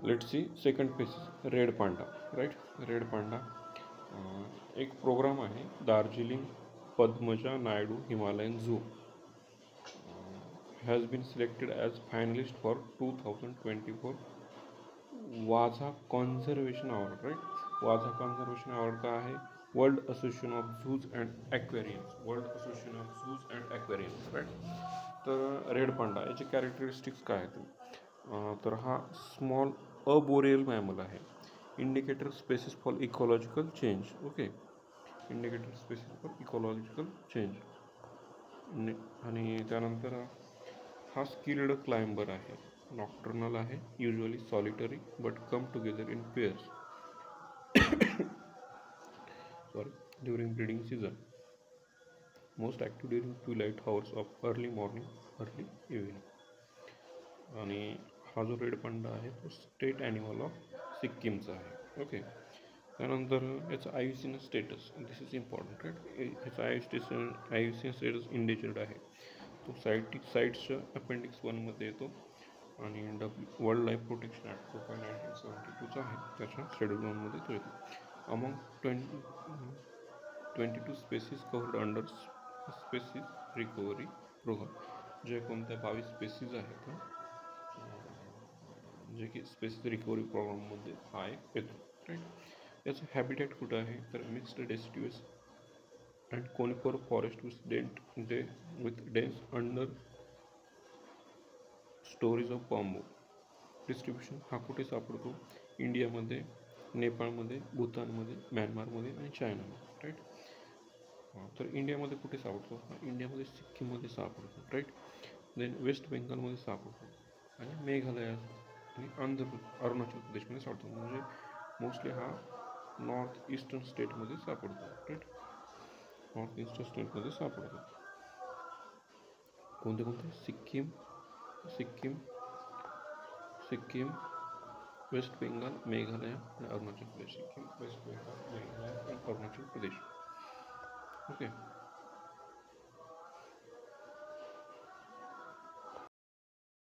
Let's see second species red panda. Right, red panda एक program आहे Darjeeling Padmaja Naidu Himalayan zoo has been selected as finalist for 2024 वाझा conservation award. Right, वाझा conservation award का आहे world association of zoos and aquariums. World association of zoos and aquariums. Right, तर red panda याचे characteristics काय आहेत? तर हा स्मॉल अबोरियल मॅमल आहे. Indicator species for ecological change. Okay, indicator species for ecological change. आणि त्यानंतर हा स्किल्ड क्लाइंबर आहे. नॉक्टर्नल आहे, usually solitary but come together in pairs during breeding season. Most active during twilight hours of early morning early evening. आणि हा जो red panda आहे तो स्टेट ॲनिमल ऑफ सिक्कीमचा आहे. ओके, त्यानंतर याचा IUCN status, this is important. Right, ह्याचा IUCN status endangered आहे. तो साईट्सच्या अपेंडिक्स 1मध्ये येतो आणि वर्ल्ड लाईफ प्रोटेक्शन ॲक्ट 1972चा आहे, त्याच्या शेड्यूल 1मध्ये तो येतो. Among 22 species covered under species recovery programme. जे कोणत्या 22 स्पेसीज आहेत जे की स्पेसीज रिकव्हरी प्रोग्राममध्ये हा एक येतो. राईट, याचं हॅबिटॅट कुठं आहे तर mixed deciduous and conifer forest with dense understories of bamboo. Distribution हा कुठे सापडतो? इंडियामध्ये, नेपाळमध्ये, भूतानमध्ये, म्यानमारमध्ये आणि चायनामध्ये. राईट, तर इंडियामध्ये कुठे सापडतो? हा इंडियामध्ये सिक्कीममध्ये सापडतो. राईट, देन वेस्ट बेंगालमध्ये सापडतो आणि मेघालयात आणि अरुणाचल प्रदेशमध्ये सापडतो. म्हणजे मोस्टली हा नॉर्थ ईस्टर्न स्टेटमध्ये सापडतो. राईट, नॉर्थ ईस्टर्न स्टेटमध्ये सापडतो. कोणते कोणते? सिक्कीम, वेस्ट बेंगाल, मेघालय आणि अरुणाचल प्रदेश. सिक्कीम, वेस्ट बेंगाल, मेघालय आणि अरुणाचल प्रदेश. ओके,